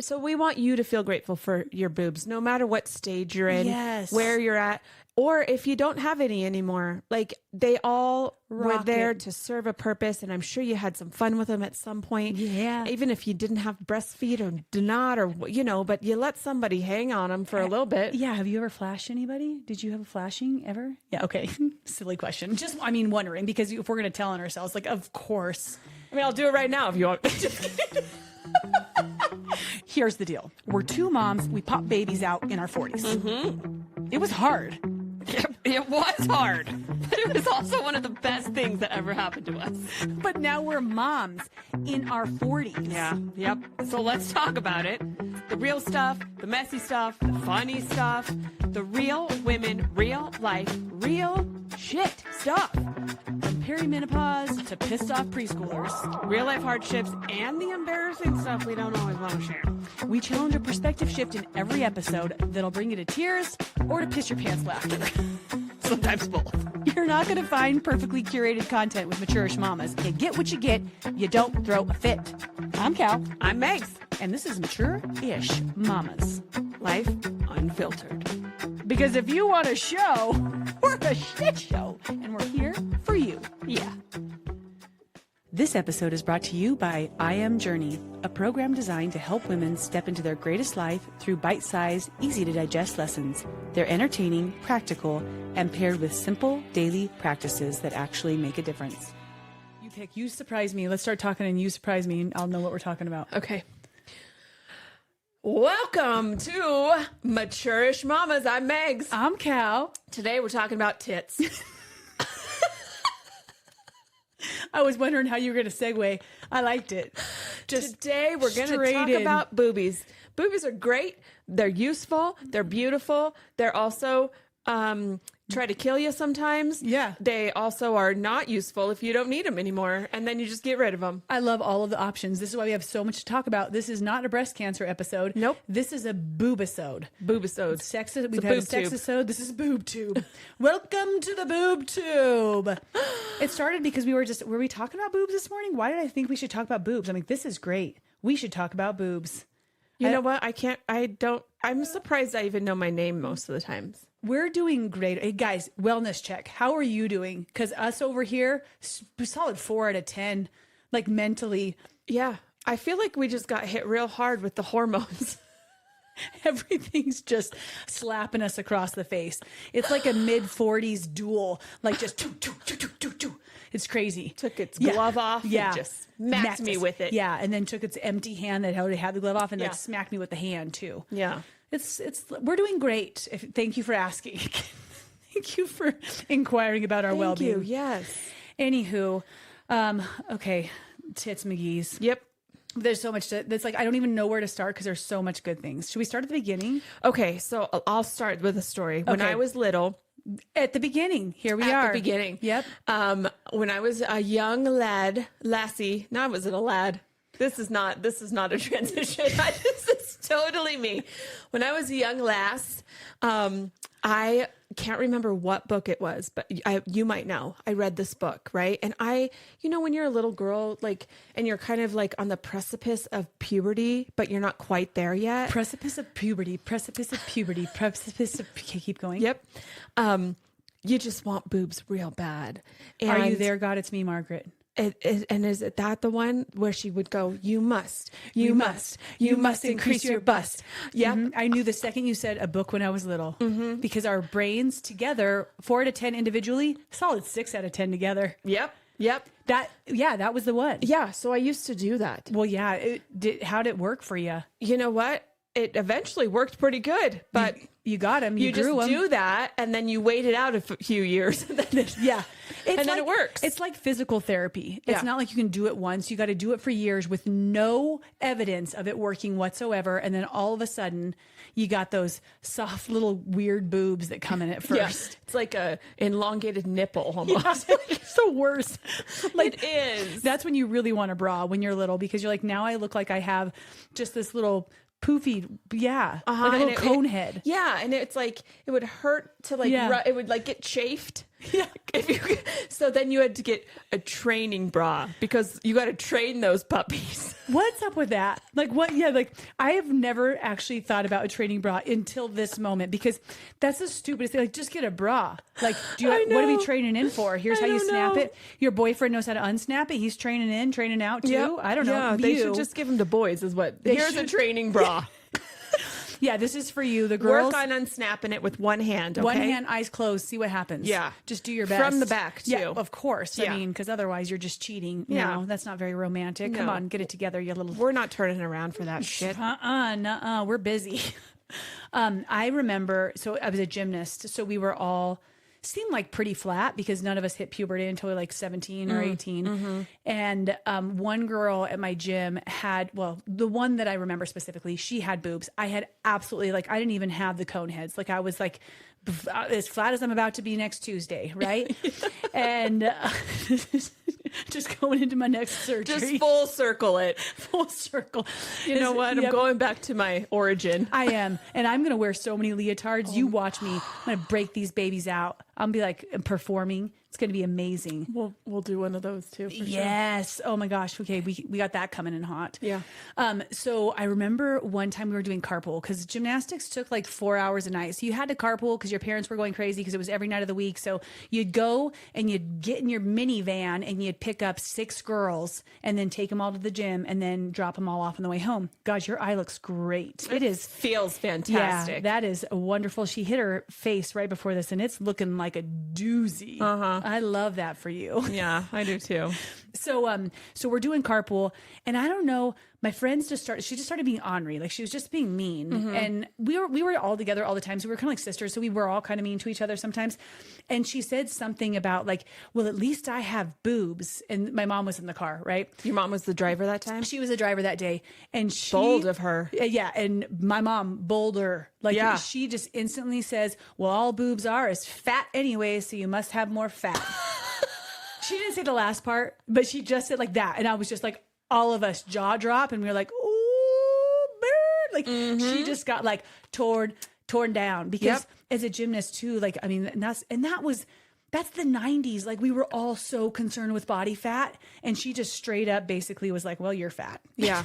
So we want you to feel grateful for your boobs, no matter what stage you're in, Yes. where you're at, or if you don't have any anymore. Like they all were there to serve a purpose, and I'm sure you had some fun with them at some point. Yeah. Even if you didn't have breastfeed or do not, or but you let somebody hang on them for a little bit. Yeah. Have you ever flashed anybody? Did you have a flashing ever? Yeah. Okay. Silly question. Just, wondering, because if we're going to tell on ourselves, like, of course. I mean, I'll do it right now if you want. Here's the deal. We're two moms. We pop babies out in our 40s. Mm-hmm. It was hard. It was hard, but it was also one of the best things that ever happened to us. But now we're moms in our 40s. Yeah, yep. So let's talk about it. The real stuff, the messy stuff, the funny stuff, the real women, real life, real shit stuff. From perimenopause to pissed off preschoolers. Real life hardships and the embarrassing stuff we don't always want to share. We challenge a perspective shift in every episode that'll bring you to tears or to piss your pants laughter. Sometimes both. You're not going to find perfectly curated content with mature-ish mamas. You get what you get. You don't throw a fit. I'm Cal. I'm Megs. And this is Mature-ish Mamas. Life unfiltered. Because if you want a show, we're a shit show. And we're here for you. Yeah. This episode is brought to you by I Am Journey, a program designed to help women step into their greatest life through bite-sized, easy-to-digest lessons. They're entertaining, practical, and paired with simple daily practices that actually make a difference. You pick. You surprise me. Let's start talking and you surprise me and I'll know what we're talking about. Okay. Welcome to Mature-ish Mamas. I'm Megs. I'm Cal. Today we're talking about tits. I was wondering how you were going to segue. I liked it. Today we're going to talk about boobies. Boobies are great. They're useful. They're beautiful. They're also try to kill you sometimes. Yeah. They also are not useful if you don't need them anymore, and then you just get rid of them. I love all of the options. This is why we have so much to talk about. This is not a breast cancer episode. Nope. This is a boobisode. Boobisode. We've had a sexisode. This is boob tube. Welcome to the boob tube. It started because were we talking about boobs this morning? Why did I think we should talk about boobs? I'm like, this is great. We should talk about boobs. You know what? I'm surprised I even know my name most of the times. We're doing great. Hey guys, wellness check. How are you doing? Because us over here, solid 4 out of 10, like mentally. Yeah. I feel like we just got hit real hard with the hormones. Everything's just slapping us across the face. It's like a mid-40s duel, like just It's crazy. Took its glove off yeah. and just smacked me with it. Yeah, and then took its empty hand that already had the glove off and like smacked me with the hand too. Yeah. We're doing great. Thank you for asking. Thank you for inquiring about our well-being. Thank you. Yes. Anywho, okay, tits McGee's. Yep. There's so much that's like I don't even know where to start because there's so much good things. Should we start at the beginning? Okay, so I'll start with a story. When I was little, at the beginning, here we are. At the beginning. Yep. When I was a young lassie. No, I wasn't a lad. This is not a transition. This is totally me. When I was a young lass, I can't remember what book it was, but you might know. I read this book, right? And when you're a little girl, like, and you're kind of like on the precipice of puberty, but you're not quite there yet. Precipice of puberty. Okay, keep going. Yep. You just want boobs real bad. And are you there, God? It's me, Margaret. And is it that the one where she would go, you must increase your bust. Yeah. Mm-hmm. I knew the second you said a book when I was little, because our brains together, 4 out of 10 individually, solid 6 out of 10 together. Yep. That was the one. Yeah. So I used to do that. Well, yeah. How did it work for you? You know what? It eventually worked pretty good, but you got him. You just do that, and then you wait it out a few years. Yeah. Then it works. It's like physical therapy. It's not like you can do it once. You got to do it for years with no evidence of it working whatsoever. And then all of a sudden you got those soft little weird boobs that come in at first. Yeah. It's like a elongated nipple almost. Yeah. It's the worst. It is. That's when you really want a bra when you're little, because you're like, now I look like I have just this little poofy, like a little cone head. Yeah, and it's like it would hurt to it would like get chafed. Yeah. So then you had to get a training bra because you got to train those puppies. What's up with that? Like what? Yeah, like I have never actually thought about a training bra until this moment because that's the stupidest thing. Like just get a bra. Like what are we training in for? Here's how you snap it. Your boyfriend knows how to unsnap it. He's training in, training out too. Yep. I don't know. Yeah, they should just give them to boys is what. Here's a training bra. Yeah, this is for you. The girls. Work on unsnapping it with one hand, okay? One hand, eyes closed, see what happens. Yeah. Just do your best. From the back, too. Yeah, of course. Yeah. I mean, because otherwise you're just cheating. Yeah. No, that's not very romantic. Come No. on, get it together, you little... We're not turning around for that shit. Nuh-uh, we're busy. I remember, so I was a gymnast, so we were all... seemed like pretty flat because none of us hit puberty until we were like 17 or 18. Mm-hmm. And one girl at my gym had, well, the one that I remember specifically, she had boobs. I had absolutely, like, I didn't even have the cone heads. Like I was like as flat as I'm about to be next Tuesday, right? And just going into my next surgery. Just full circle it. Full circle. You know what? I'm going back to my origin. I am. And I'm going to wear so many leotards. You watch me. I'm going to break these babies out. I'll be like performing. It's going to be amazing. We'll do one of those too. For yes. Sure. Oh my gosh. Okay. We got that coming in hot. Yeah. So I remember one time we were doing carpool because gymnastics took like 4 hours a night. So you had to carpool because your parents were going crazy because it was every night of the week. So you'd go and you'd get in your minivan and you'd pick up 6 girls and then take them all to the gym and then drop them all off on the way home. Gosh, your eye looks great. It is. Feels fantastic. Yeah, that is wonderful. She hit her face right before this and it's looking like a doozy. I love that for you. Yeah, I do too. So we're doing carpool and I don't know, my friends she just started being ornery. Like she was just being mean. Mm-hmm. And we were all together all the time. So we were kind of like sisters. So we were all kind of mean to each other sometimes. And she said something about like, well, at least I have boobs. And my mom was in the car, right? Your mom was the driver that time? She was the driver that day. And she... Bold of her. Yeah. And my mom, bolder. Like yeah. She just instantly says, well, all boobs are is fat anyway. So you must have more fat. She didn't say the last part, but she just said like that. And I was just like, all of us jaw drop and we were like, ooh, bird. Like she just got like torn down because as a gymnast too, like, I mean, that's the 90s. Like we were all so concerned with body fat and she just straight up basically was like, well, you're fat. Yeah.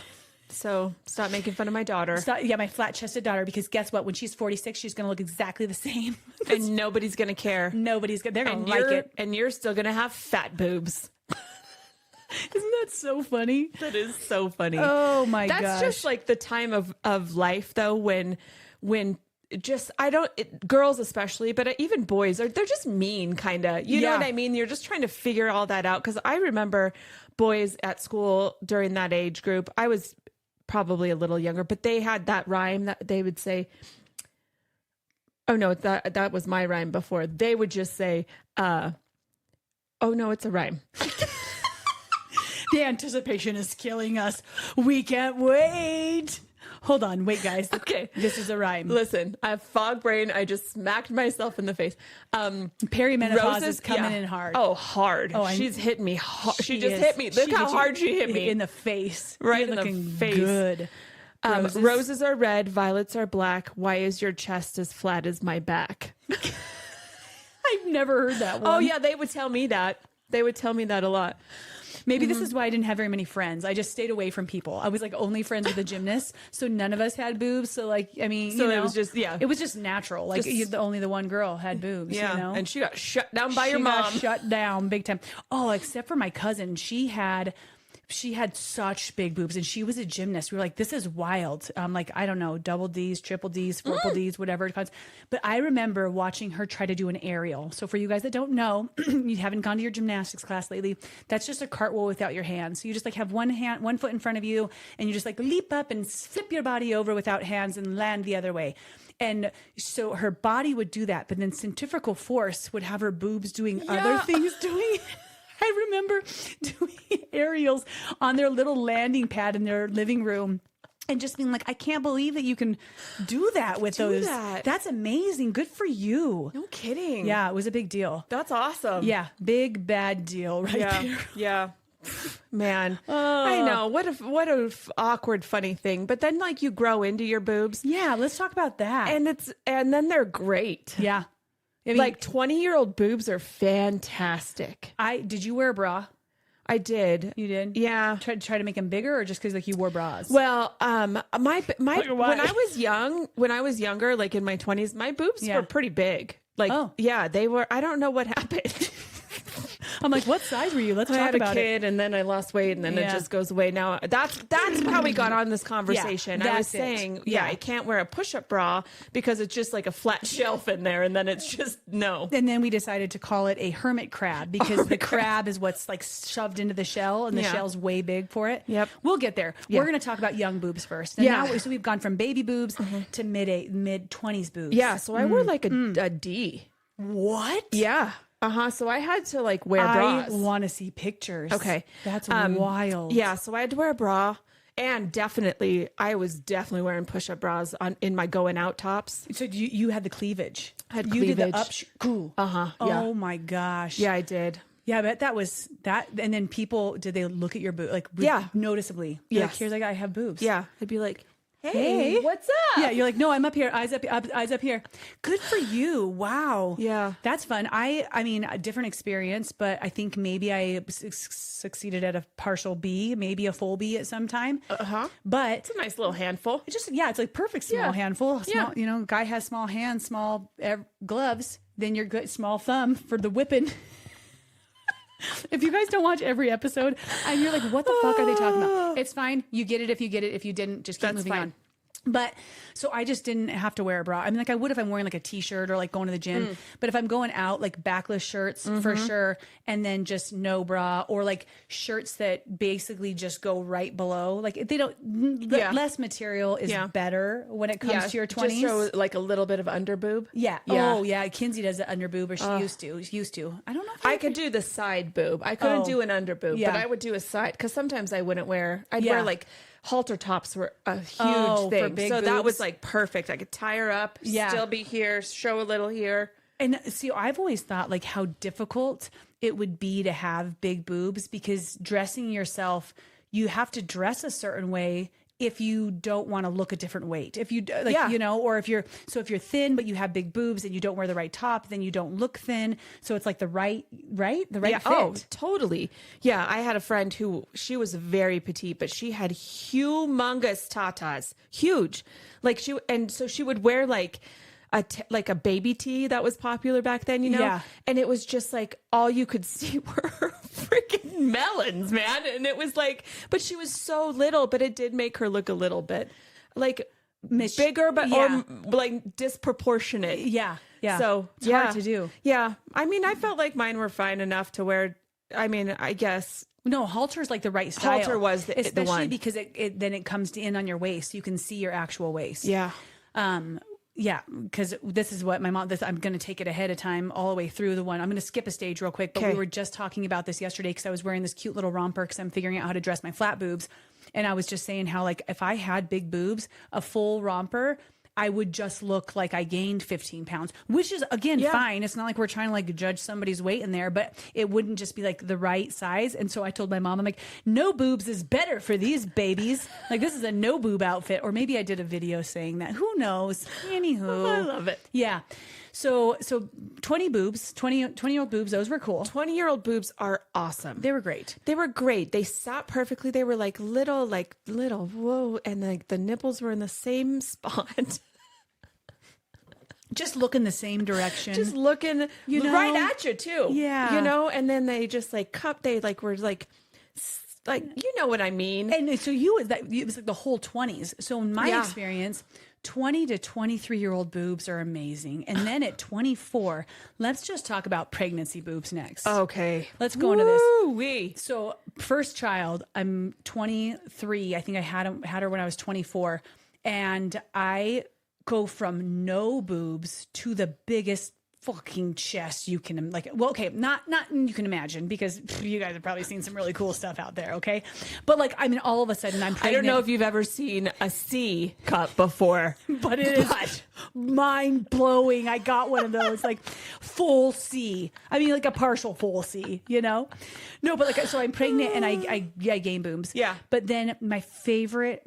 So stop making fun of my daughter. My flat chested daughter, because guess what? When she's 46, she's going to look exactly the same. And nobody's going to care. They're going to like it. And you're still going to have fat boobs. Isn't that so funny? That is so funny. Oh my gosh. That's just like the time of life though, when just, girls especially, but even boys they're just mean kind of, you know what I mean? You're just trying to figure all that out. Cause I remember boys at school during that age group, I was probably a little younger, but they had that rhyme that they would say, oh no, that was my rhyme before. They would just say, oh no, it's a rhyme. The anticipation is killing us. We can't wait. Hold on. Wait, guys. Okay. This is a rhyme. Listen, I have fog brain. I just smacked myself in the face. Perimenopause is coming in hard. Oh, hard. Oh, she's hitting me hard. She just hit me. Look how hard she hit me. In the face. Right You're in the face. Good. Roses are red. Violets are black. Why is your chest as flat as my back? I've never heard that one. Oh, yeah. They would tell me that. They would tell me that a lot. Maybe this is why I didn't have very many friends. I just stayed away from people. I was like only friends with the gymnasts, so none of us had boobs. So like, I mean, it was just it was just natural. Like only the one girl had boobs. Yeah, you know? And she got shut down by your mom. Got shut down big time. Oh, except for my cousin, she had such big boobs and she was a gymnast. We were like, this is wild. Like, I don't know, double D's, triple D's, triple D's, whatever it calls. But I remember watching her try to do an aerial. So for you guys that don't know, you haven't gone to your gymnastics class lately, that's just a cartwheel without your hands. So you just like have one foot in front of you and you just like leap up and flip your body over without hands and land the other way. And so her body would do that, but then centrifugal force would have her boobs doing other things doing. I remember doing aerials on their little landing pad in their living room and just being like, I can't believe that you can do that with those. That's amazing. Good for you. No kidding. Yeah, it was a big deal. That's awesome. Yeah, big bad deal right there. Yeah. Man, I know. What a awkward, funny thing. But then like you grow into your boobs. Yeah, let's talk about that. And then they're great. Yeah. I mean, like 20-year-old boobs are fantastic. Did you wear a bra? I did. You did? Yeah. Try to make them bigger, or just because like you wore bras? Well, my why? when I was younger, like in my 20s, my boobs were pretty big. Like, yeah, they were. I don't know what happened. I'm like, what size were you? Let's I talk had about a kid, and then I lost weight, and then it just goes away. Now that's how we got on this conversation. I was saying, I can't wear a push-up bra because it's just like a flat shelf in there, and then it's just no. And then we decided to call it a hermit crab because the crab is what's like shoved into the shell, and the shell's way big for it. Yep, we'll get there. Yeah. We're going to talk about young boobs first. And now, so we've gone from baby boobs to mid 20s boobs. Yeah, so I wore like a D. What? Yeah. So I had to like wear bras. I want to see pictures. Okay. That's wild. Yeah. So I had to wear a bra, and I was definitely wearing push-up bras in my going out tops. So you had the cleavage. I had cleavage. You did the up. Cool. Yeah. Oh my gosh. Yeah, I did. Yeah, I bet that was that. And then did they look at your boob like noticeably? Yeah. Like, here's I have boobs. Yeah. I'd be like, Hey, what's up? Yeah, you're like, no, I'm up here. Eyes up here. Good for you. Wow. Yeah. That's fun. I mean, a different experience, but I think maybe I succeeded at a partial B, maybe a full B at some time. But it's a nice little handful. It's like perfect small handful. Small, guy has small hands, small gloves, then you're good. Small thumb for the whipping. If you guys don't watch every episode and you're like, what the fuck are they talking about? It's fine. You get it if you get it. If you didn't, just keep moving on. But so I just didn't have to wear a bra. I mean, like I would if I'm wearing like a t-shirt or like going to the gym. But if I'm going out, like backless shirts for sure. And then just no bra, or like shirts that basically just go right below. Like they don't, less material is better when it comes to your 20s. Just show like a little bit of under boob. Yeah. Oh yeah. Kinsey does the under boob, or she used to. I don't know if I could do the side boob. I couldn't do an under boob, but I would do a side, because sometimes I wouldn't wear, I'd wear like halter tops were a huge thing. For big so boobs. that was like perfect. I could tie her up, still be here, show a little here. And see, I've always thought like how difficult it would be to have big boobs, because dressing yourself, you have to dress a certain way if you don't want to look a different weight. If you or if you're thin but you have big boobs and you don't wear the right top, then you don't look thin. So it's like the right fit. Oh, totally. Yeah, I had a friend she was very petite, but she had humongous tatas, huge. Like she would wear like a baby tee that was popular back then, and it was just like all you could see were her freaking melons, man. And it was like, but she was so little, but it did make her look a little bit like bigger, but or like disproportionate. Yeah. So it's hard to do. Yeah, I mean, I felt like mine were fine enough to wear. I mean, I guess. No, halter is like the right style. Halter was the one, because it comes in on your waist. You can see your actual waist. Yeah. Yeah, because this is what my mom, I'm going to take it ahead of time all the way through the one. I'm going to skip a stage real quick, but we were just talking about this yesterday because I was wearing this cute little romper because I'm figuring out how to dress my flat boobs. And I was just saying how, like, if I had big boobs, a full romper, I would just look like I gained 15 pounds, which is, again, fine. It's not like we're trying to like judge somebody's weight in there, but it wouldn't just be like the right size. And so I told my mom, I'm like, no boobs is better for these babies. Like, this is a no boob outfit. Or maybe I did a video saying that. Who knows? Anywho. I love it. Yeah. So 20-year-old boobs, those were cool. 20-year-old boobs are awesome. They were great. They sat perfectly. They were like little, whoa. And like the nipples were in the same spot. Just look in the same direction. Just looking right at you too. Yeah. And then they just like they like were like, you know what I mean? And so it was like the whole 20s. So in my experience, 20 to 23-year-old boobs are amazing. And then at 24, let's just talk about pregnancy boobs next. Okay. Let's go into this. Woo-wee. So first child, I'm 23. I think I had her when I was 24. And I go from no boobs to the biggest fucking chest you can, like, well, okay, not you can imagine, because you guys have probably seen some really cool stuff out there, okay? But like, I mean, all of a sudden I'm pregnant. I don't know if you've ever seen a C cup before, but it is mind blowing. I got one of those, like full C. I mean, like a partial full C, No, but like, so I'm pregnant and I gain boobs. Yeah. But then my favorite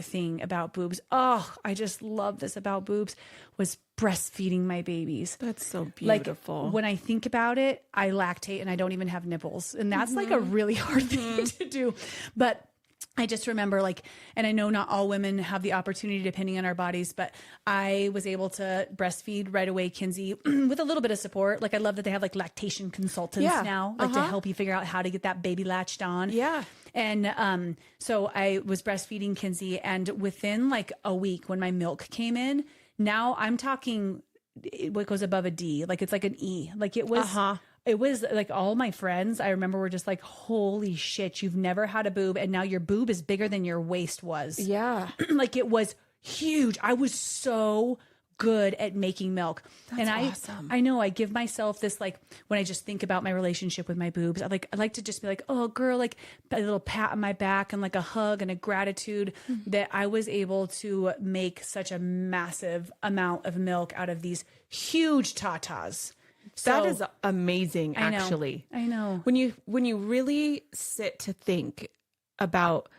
thing about boobs, oh, I just love this about boobs, was breastfeeding my babies. That's so beautiful. Like when I think about it, I lactate and I don't even have nipples. And that's like a really hard thing to do. But I just remember like, and I know not all women have the opportunity depending on our bodies, but I was able to breastfeed right away, Kinsey, with a little bit of support. Like I love that they have like lactation consultants now, like to help you figure out how to get that baby latched on. Yeah. And so I was breastfeeding Kinsey, and within like a week when my milk came in, now I'm talking what goes above a D, like it's like an E. Like it was it was like all my friends I remember were just like, holy shit, you've never had a boob and now your boob is bigger than your waist was. Yeah. Like it was huge. I was so good at making milk. That's awesome. I know I give myself this, like when I just think about my relationship with my boobs, I like to just be like, oh girl, like a little pat on my back and like a hug and a gratitude that I was able to make such a massive amount of milk out of these huge tatas. That is amazing, actually. I know. When you really sit to think about,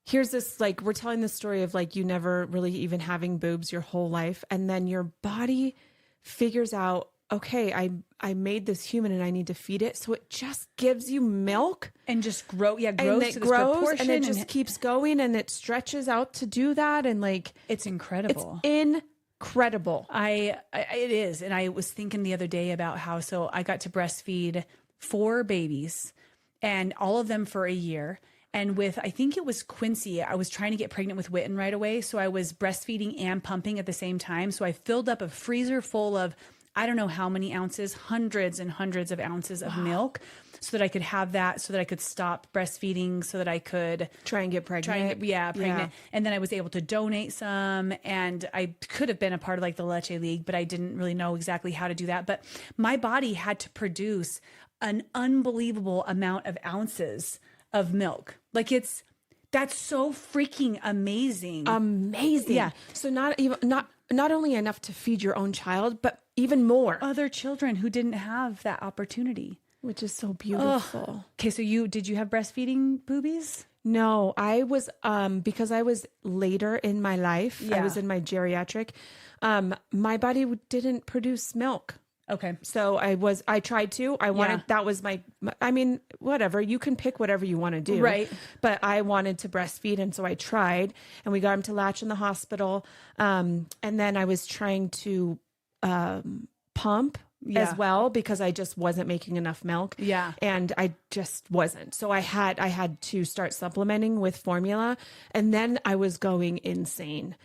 here's this, like, we're telling the story of like you never really even having boobs your whole life, and then your body figures out, okay, I made this human and I need to feed it, so it just gives you milk and just grows and to it this grows proportion, and it just keeps going and it stretches out to do that, and like it's incredible. It's incredible. It is. And I was thinking the other day about how, so I got to breastfeed 4 babies and all of them for a year. And with, I think it was Quincy, I was trying to get pregnant with Witten right away. So I was breastfeeding and pumping at the same time. So I filled up a freezer full of, I don't know how many ounces, hundreds and hundreds of ounces of milk, so that I could have that, so that I could stop breastfeeding, so that I could try and get pregnant. pregnant. Yeah. And then I was able to donate some, and I could have been a part of like the Leche League, but I didn't really know exactly how to do that. But my body had to produce an unbelievable amount of ounces of milk. Like that's so freaking amazing. Amazing. Yeah. So not only enough to feed your own child, but even more. Other children who didn't have that opportunity. Which is so beautiful. Oh. Okay, so did you have breastfeeding boobies? No, I was, because I was later in my life, I was in my geriatric, my body didn't produce milk. Okay. So I tried to, that was I mean, whatever, you can pick whatever you want to do. Right. But I wanted to breastfeed. And so I tried, and we got him to latch in the hospital. And then I was trying to, pump as well, because I just wasn't making enough milk. Yeah. And I just wasn't. So I had to start supplementing with formula, and then I was going insane,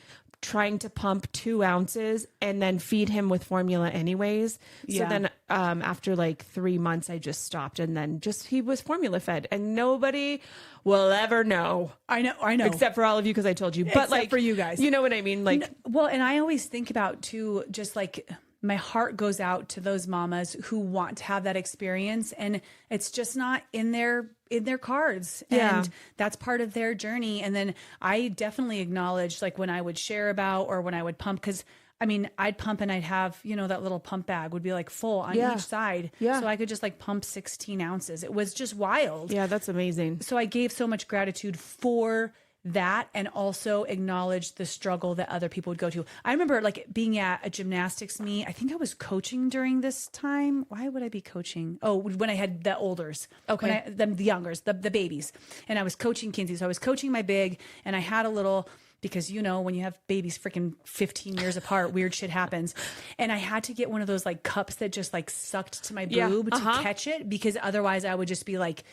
trying to pump 2 ounces and then feed him with formula anyways. So then after like 3 months, I just stopped, and then he was formula fed, and nobody will ever know. I know. Except for all of you, because I told you. But except like for you guys. You know what I mean? Like, well, and I always think about too, just like my heart goes out to those mamas who want to have that experience, and it's just not in their cards. Yeah. And that's part of their journey. And then I definitely acknowledge, like when I would share about, or when I would pump, because I mean, I'd pump and I'd have, that little pump bag would be like full on each side. Yeah. So I could just like pump 16 ounces. It was just wild. Yeah, that's amazing. So I gave so much gratitude for that, and also acknowledge the struggle that other people would go to. I remember like being at a gymnastics meet. I think I was coaching during this time. Why would I be coaching? Oh, when I had the olders. Okay. The youngers, the babies. And I was coaching Kinsey. So I was coaching my big, and I had a little, because when you have babies freaking 15 years apart, weird shit happens. And I had to get one of those like cups that just like sucked to my boob to catch it, because otherwise I would just be like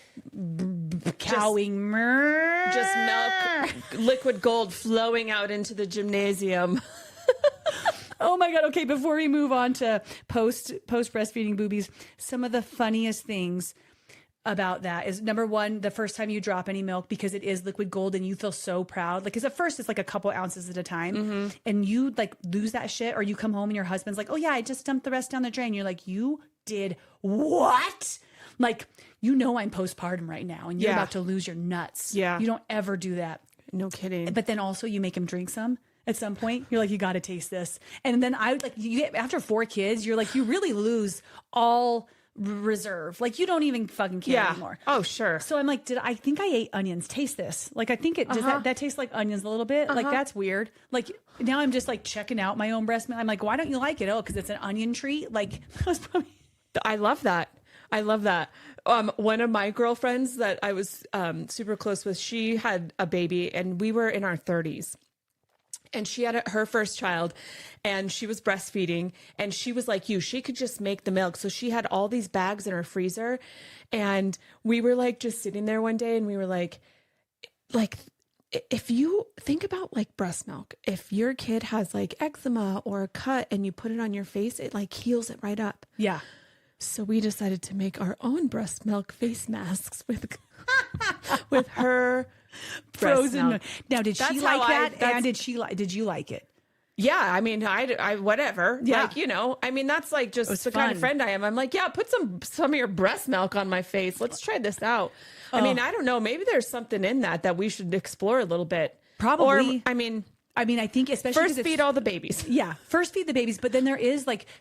cowing. Just milk, liquid gold flowing out into the gymnasium. Oh my God. Okay. Before we move on to post breastfeeding boobies, some of the funniest things about that is, number one, the first time you drop any milk, because it is liquid gold and you feel so proud. Like, cause at first it's like a couple ounces at a time, and you like lose that shit, or you come home and your husband's like, oh yeah, I just dumped the rest down the drain. You're like, you did what? Like, I'm postpartum right now, and you're about to lose your nuts. Yeah. You don't ever do that. No kidding. But then also you make him drink some at some point. You're like, you got to taste this. And then after 4 kids, you're like, you really lose all reserve. Like you don't even fucking care anymore. Oh, sure. So I'm like, I think I ate onions. Taste this. Like, I think it does that tastes like onions a little bit. Like, that's weird. Like, now I'm just like checking out my own breast milk. I'm like, why don't you like it? Oh, because it's an onion treat. Like, that was probably. I love that. I love that. One of my girlfriends that I was super close with, she had a baby and we were in our 30s. And she had her first child and she was breastfeeding and she was like you, she could just make the milk. So she had all these bags in her freezer and we were like just sitting there one day and we were like, if you think about like breast milk, if your kid has like eczema or a cut and you put it on your face, it like heals it right up. Yeah. So we decided to make our own breast milk face masks with her Frozen milk. Now, did she like that? And did you like it? Yeah, I mean, I whatever. Yeah. Like, you know, I mean, that's like just the kind of friend I am. I'm like, yeah, put some of your breast milk on my face. Let's try this out. I mean, I don't know. Maybe there's something in that we should explore a little bit. Probably. Or, I mean, I think especially first feed all the babies. Yeah, first feed the babies. But then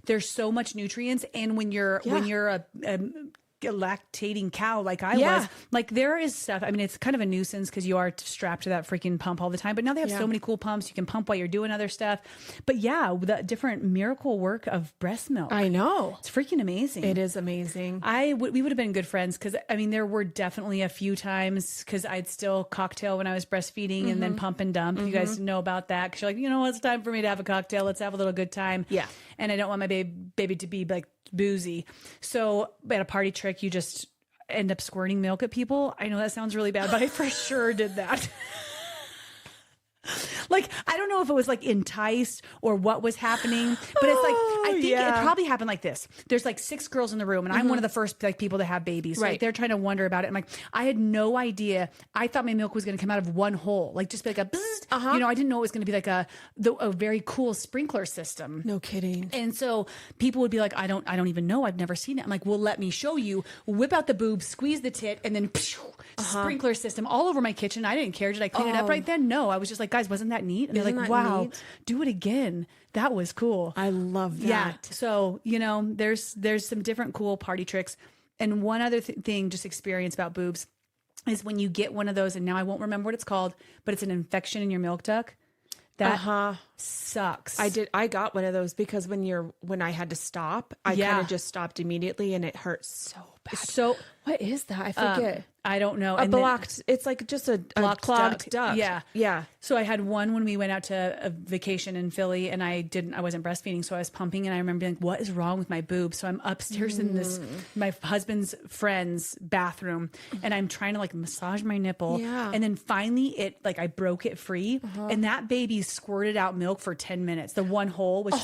there's so much nutrients, and when you're a lactating cow like I was, like there is stuff. I mean, it's kind of a nuisance because you are strapped to that freaking pump all the time. But now they have so many cool pumps. You can pump while you're doing other stuff. But yeah, the different miracle work of breast milk. I know. It's freaking amazing. It is amazing. We would have been good friends because I mean, there were definitely a few times because I'd still cocktail when I was breastfeeding and then pump and dump. You guys know about that because you're like, you know, it's time for me to have a cocktail. Let's have a little good time. Yeah. And I don't want my baby to be like boozy. So at a party trick, you just end up squirting milk at people. I know that sounds really bad, but I for sure did that. Like, I don't know if it was like enticed or what was happening, but it's like, I think it probably happened like this. There's like 6 girls in the room and I'm one of the first like people to have babies. Right. Like, they're trying to wonder about it. I'm like, I had no idea. I thought my milk was going to come out of one hole, like just be like a bzzz. You know, I didn't know it was going to be like a very cool sprinkler system. No kidding. And so people would be like, I don't even know. I've never seen it. I'm like, well, let me show you. Whip out the boob, squeeze the tit, and then sprinkler system all over my kitchen. I didn't care. Did I clean it up right then? No. I was just like, guys, wasn't that neat? And they're like, wow, neat? Do it again. That was cool. I love that. Yeah. So, you know, there's some different cool party tricks. And one other thing, just experience about boobs, is when you get one of those, and now I won't remember what it's called, but it's an infection in your milk duct. That sucks. I got one of those because when I had to stop, I kind of just stopped immediately and it hurt so bad. So what is that? I forget. I don't know. It's like just a clogged duct. Yeah. Yeah. So I had one when we went out to a vacation in Philly and I wasn't breastfeeding. So I was pumping and I remember being like, what is wrong with my boob? So I'm upstairs in my husband's friend's bathroom and I'm trying to like massage my nipple. Yeah. And then finally I broke it free and that baby squirted out milk for 10 minutes. The one hole was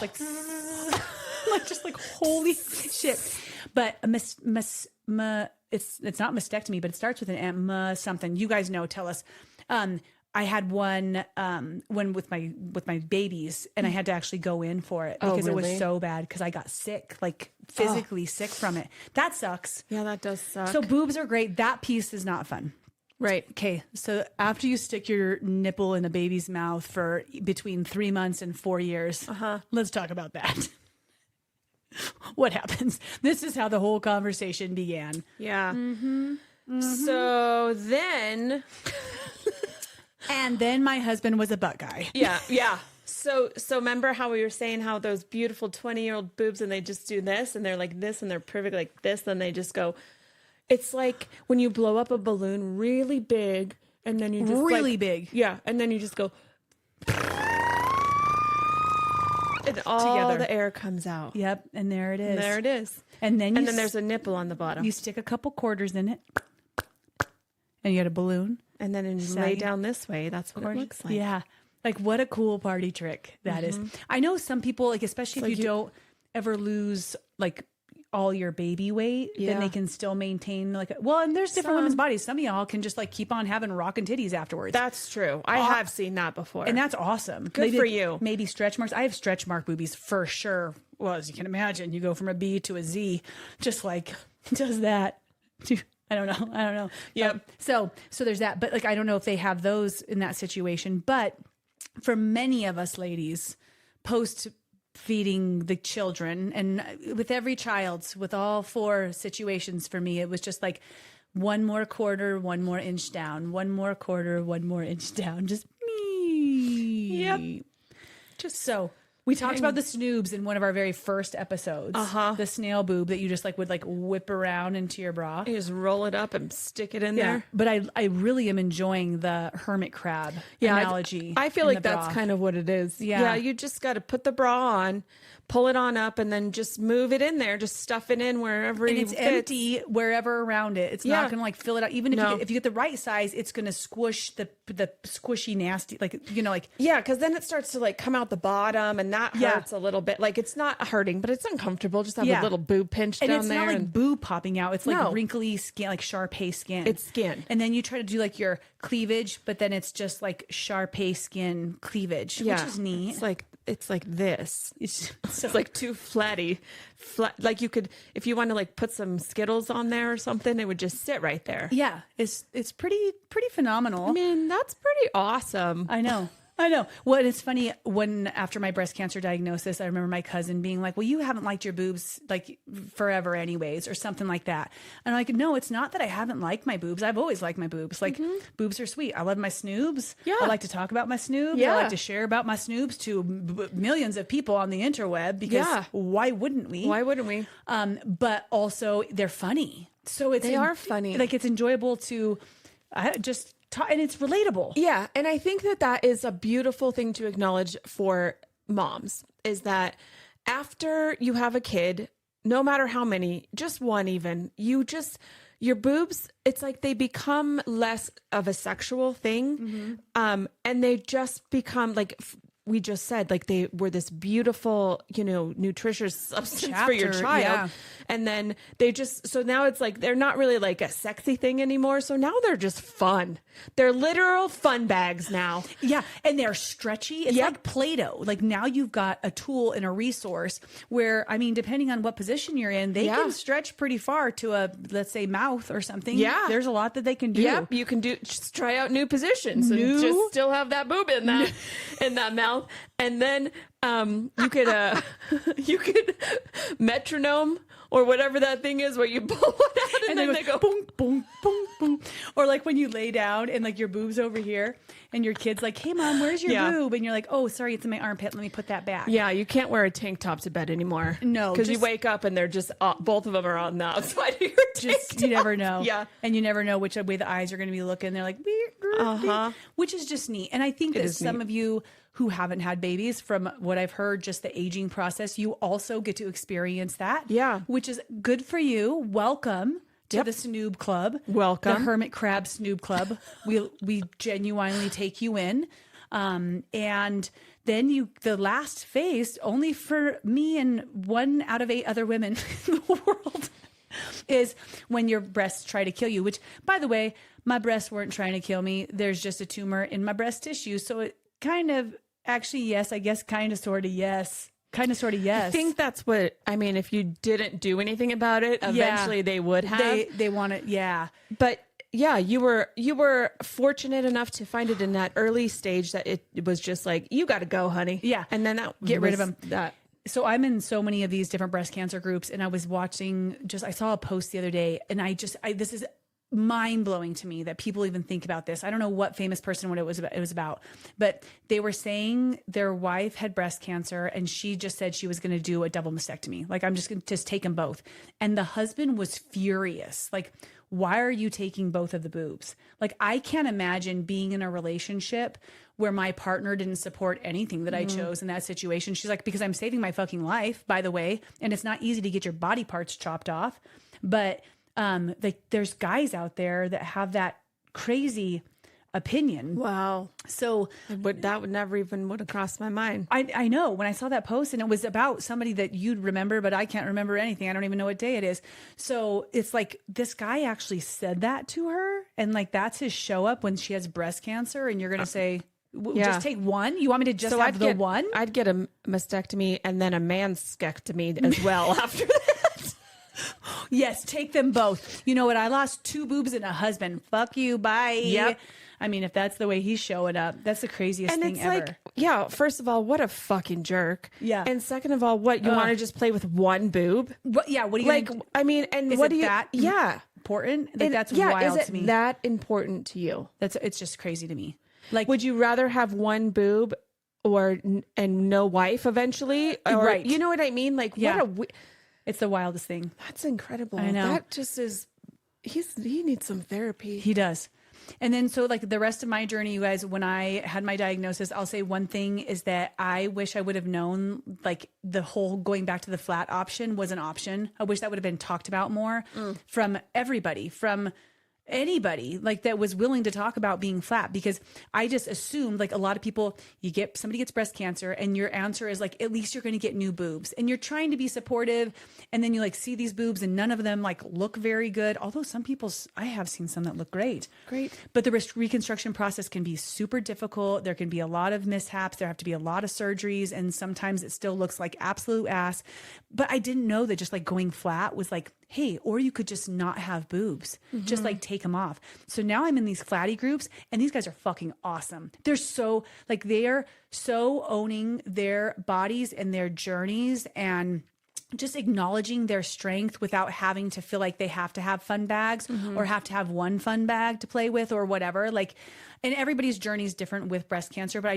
just like holy shit. But it's not mastectomy, but it starts with an M something. You guys know. Tell us. I had one with my babies, and I had to actually go in for it because it was so bad because I got sick, like physically sick from it. That sucks. Yeah, that does suck. So boobs are great. That piece is not fun. Right. Okay. So after you stick your nipple in a baby's mouth for between 3 months and 4 years, let's talk about that. What happens? This is how the whole conversation began. Yeah. So then... And then my husband was a butt guy. Yeah. Yeah. So remember how we were saying how those beautiful 20-year-old boobs and they just do this and they're like this and they're perfect like this. Then they just go... It's like when you blow up a balloon really big and then you just really big. Yeah. And then you just go... And all the air comes out. Yep. And there it is. There it is. And then there's a nipple on the bottom. You stick a couple quarters in it. And you get a balloon. And then you lay down this way. That's what it looks like. Yeah. Like what a cool party trick that is. I know some people, like especially if you don't ever lose like all your baby weight, then they can still maintain and there's different women's bodies. Some of y'all can just like keep on having rockin' titties afterwards. That's true. I have seen that before. And that's awesome. Good for you. Maybe stretch marks. I have stretch mark boobies for sure. Well, as you can imagine, you go from a B to a Z, just like does that. I don't know. Yeah. So there's that. But like, I don't know if they have those in that situation. But for many of us ladies, post feeding the children, and with every child, with all 4 situations for me, it was just like 1 more quarter, 1 more inch down, 1 more quarter, 1 more inch down, just me. Yep. Just so. We talked about the snoobs in one of our very first episodes. The snail boob that you just like would like whip around into your bra. You just roll it up and stick it in there. But I really am enjoying the hermit crab analogy. I feel like that's kind of what it is. Yeah, you just got to put the bra on, pull it on up, and then just move it in there. Just stuff it in wherever and it's empty wherever around it. It's not going to like fill it out. Even if you get the right size, it's going to squish the squishy nasty, like because then it starts to like come out the bottom, and that hurts a little bit. Like it's not hurting, but it's uncomfortable. Just have a little boob pinch down there. And it's not like boob popping out. It's like wrinkly skin, like Shar-Pei skin. It's skin. And then you try to do like your cleavage, but then it's just like Shar-Pei skin cleavage, which is neat. It's like this. It's like too flatty. Like you could, if you want to like put some Skittles on there or something, it would just sit right there. Yeah, it's pretty phenomenal. I mean, that's pretty awesome. I know. Well, it's funny when after my breast cancer diagnosis, I remember my cousin being like, well, you haven't liked your boobs like forever anyways, or something like that. And I'm like, no, it's not that I haven't liked my boobs. I've always liked my boobs. Like boobs are sweet. I love my snoobs. Yeah. I like to talk about my snoobs. Yeah. I like to share about my snoobs to millions of people on the interweb because why wouldn't we? But also they're funny. So they are funny. Like it's enjoyable to just and it's relatable. Yeah. And I think that is a beautiful thing to acknowledge for moms, is that after you have a kid, no matter how many, just one even, your boobs, it's like they become less of a sexual thing. And they just become like, we just said, like they were this beautiful, nutritious substance for your child. Yeah. And then so now it's like, they're not really like a sexy thing anymore. So now they're just fun. They're literal fun bags now. Yeah. And they're stretchy. It's like Play-Doh. Like now you've got a tool and a resource where, I mean, depending on what position you're in, they can stretch pretty far to a, let's say, mouth or something. Yeah. There's a lot that they can do. Yeah. You can just try out new positions and just still have that boob in that mouth. And then you could metronome or whatever that thing is where you pull it out and then they go boom, boom, boom, boom. Or like when you lay down and like your boob's over here and your kid's like, hey mom, where's your boob? And you're like, oh, sorry, it's in my armpit. Let me put that back. Yeah, you can't wear a tank top to bed anymore. No. Because you wake up and they're just, both of them are on the outside of your tank top. You never know. Yeah. And you never know which way the eyes are going to be looking. They're like, which is just neat. And I think that some of you who haven't had babies, from what I've heard, just the aging process, you also get to experience that. Yeah. Which is good for you. Welcome to the Snoob Club. Welcome. The Hermit Crab Snoob Club. we genuinely take you in. And then the last phase, only for me and 1 out of 8 other women in the world, is when your breasts try to kill you, which, by the way, my breasts weren't trying to kill me. There's just a tumor in my breast tissue. So it kind of, actually, yes, I guess kind of, sort of, yes. Kind of, sort of, yes. I think that's what, I mean, if you didn't do anything about it, eventually they would have. They want it, yeah. But yeah, you were fortunate enough to find it in that early stage that it was just like, you got to go, honey. Yeah. And then get rid of them. So I'm in so many of these different breast cancer groups, and I was watching, I saw a post the other day, and this is mind blowing to me that people even think about this. I don't know what famous person what it was about, but they were saying their wife had breast cancer and she just said she was going to do a double mastectomy. Like, I'm just going to just take them both. And the husband was furious. Like, why are you taking both of the boobs? Like, I can't imagine being in a relationship where my partner didn't support anything that I chose in that situation. She's like, because I'm saving my fucking life, by the way. And it's not easy to get your body parts chopped off. But like, there's guys out there that have that crazy opinion. Wow. So that would never even would have crossed my mind. I know, when I saw that post, and it was about somebody that you'd remember, but I can't remember anything. I don't even know what day it is. So it's like, this guy actually said that to her, and like, that's his show up when she has breast cancer, and you're going to say, just take one? You want me to just have the one? I'd get a mastectomy and then a manscectomy as well after that. Yes, take them both. You know what? I lost 2 boobs and a husband. Fuck you. Bye. Yep. I mean, if that's the way he's showing up, that's the craziest And thing it's ever. like, yeah, first of all, what a fucking jerk. Yeah. And second of all, what, you want to just play with one boob? What are you Like, gonna, I mean, and is what it do you, that yeah. important? Like, And, that's yeah, wild is it to me. that important to you? It's just crazy to me. Like, Would you rather have one boob and no wife eventually? Or, Right. You know what I mean? Like, Yeah. what a, it's the wildest thing. that's incredible. I know. That just is, he needs some therapy. He does. And then, so like the rest of my journey, you guys, when I had my diagnosis, I'll say one thing is that I wish I would have known, like, the whole going back to the flat option was an option. I wish that would have been talked about more from everybody, from anybody, like, that was willing to talk about being flat, because I just assumed, like, a lot of people, somebody gets breast cancer and your answer is like, at least you're going to get new boobs, and you're trying to be supportive, and then you like see these boobs and none of them like look very good, although I have seen some that look great, but the reconstruction process can be super difficult. There can be a lot of mishaps, there have to be a lot of surgeries, and sometimes it still looks like absolute ass. But I didn't know that just like going flat was like, hey, or you could just not have boobs, just like take them off. So now I'm in these flatty groups, and these guys are fucking awesome. They're so like, they're so owning their bodies and their journeys, and just acknowledging their strength without having to feel like they have to have fun bags or have to have one fun bag to play with or whatever. Like, and everybody's journey is different with breast cancer, but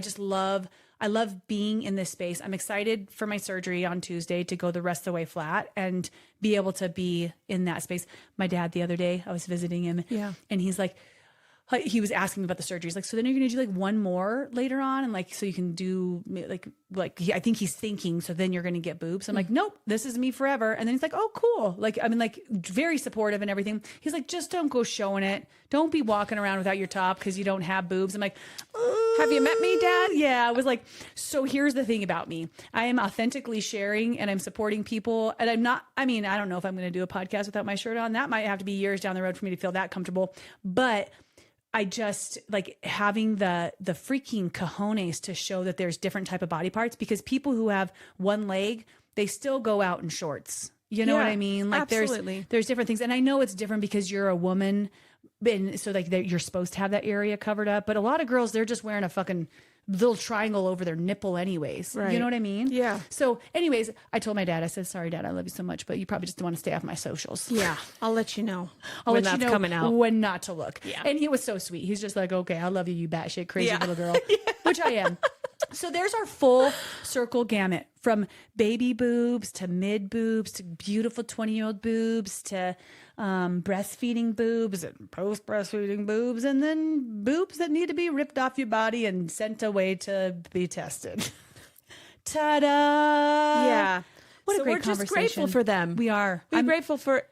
I love being in this space. I'm excited for my surgery on Tuesday to go the rest of the way flat and be able to be in that space. My dad, the other day, I was visiting him, and he's like, he was asking me about the surgeries. Like, so then you're going to do like one more later on. And like, so you can do I think he's thinking, so then you're going to get boobs. I'm like, nope, this is me forever. And then he's like, oh, cool. Like, I mean, like, very supportive and everything. He's like, just don't go showing it. Don't be walking around without your top because you don't have boobs. I'm like, have you met me, Dad? Yeah. I was like, so here's the thing about me. I am authentically sharing and I'm supporting people. And I don't know if I'm going to do a podcast without my shirt on. That might have to be years down the road for me to feel that comfortable. But I just like having the freaking cojones to show that there's different type of body parts, because people who have one leg, they still go out in shorts. You know what I mean? Like, absolutely. there's different things. And I know it's different because you're a woman, and so like you're supposed to have that area covered up. But a lot of girls, they're just wearing a fucking little triangle over their nipple anyways. Right. You know what I mean? Yeah. So anyways, I told my dad, I said, sorry, Dad, I love you so much, but you probably just want to stay off my socials. Yeah. I'll let you know. I'll when let you that's know coming out. when not to look. Yeah. And he was so sweet. He's just like, okay, I love you, you batshit crazy little girl, which I am. So there's our full circle gamut, from baby boobs to mid boobs to beautiful 20-year-old boobs to breastfeeding boobs and post breastfeeding boobs, and then boobs that need to be ripped off your body and sent away to be tested. Ta-da! Yeah. What a great we're just conversation. grateful for them. We are.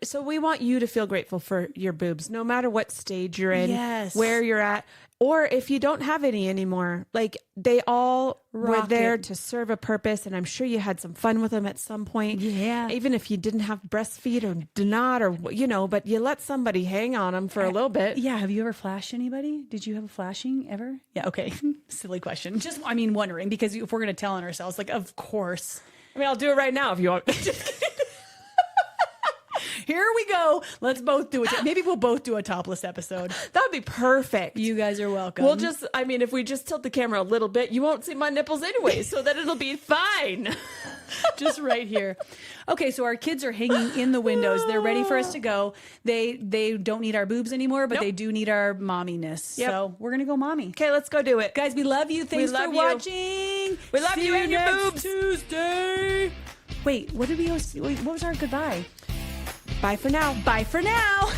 So we want you to feel grateful for your boobs, no matter what stage you're in, Yes. where you're at, or if you don't have any anymore. Like, they all were there to serve a purpose, and I'm sure you had some fun with them at some point. Yeah. Even if you didn't have breastfeed or do not, or, but you let somebody hang on them for a little bit. Yeah. Have you ever flashed anybody? Did you have a flashing ever? Yeah. Okay. Silly question. Just, wondering, because if we're going to tell on ourselves, like, of course. I mean, I'll do it right now if you want. Here we go. Let's both do it. Maybe we'll both do a topless episode. That would be perfect. You guys are welcome. We'll just, if we just tilt the camera a little bit, you won't see my nipples anyway, so that it'll be fine. Just right here. Okay, so our kids are hanging in the windows. They're ready for us to go. They don't need our boobs anymore, but they do need our momminess. Yep. So we're going to go mommy. Okay, let's go do it. Guys, we love you. Thanks for watching. We love you and your boobs. Tuesday. Wait, what was our goodbye? Bye for now. Bye for now.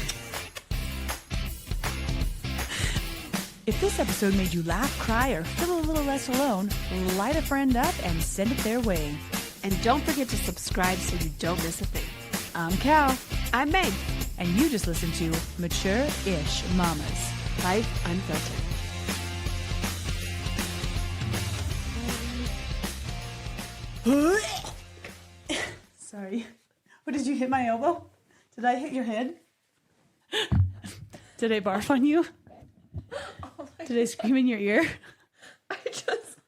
If this episode made you laugh, cry, or feel a little less alone, light a friend up and send it their way. And don't forget to subscribe so you don't miss a thing. I'm Cal. I'm Meg. And you just listened to Mature-ish Mamas. Life Unfiltered. Sorry. What, did you hit my elbow? Did I hit your head? Did I barf on you? Oh, Did I scream in your ear? I just...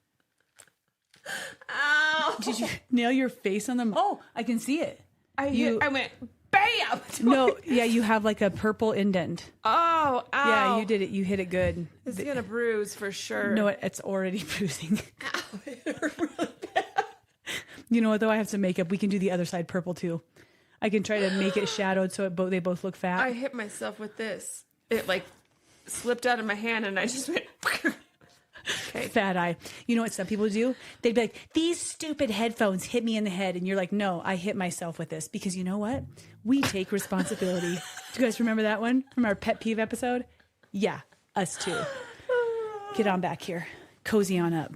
Ow. Did you nail your face on them? Oh, I can see it. I went, bam! No, yeah, you have like a purple indent. Oh. Ow, ow. Yeah, you did it. You hit it good. It's going to bruise for sure. No, it's already bruising. Ow, it hurt really bad. You know what, though? I have some makeup. We can do the other side purple, too. I can try to make it shadowed so they both look fat. I hit myself with this. It like slipped out of my hand and I just went... Okay. Fat eye. You know what some people do? They'd be like, these stupid headphones hit me in the head. And you're like, no, I hit myself with this. Because you know what? We take responsibility. Do you guys remember that one from our pet peeve episode? Yeah, us too. Get on back here. Cozy on up.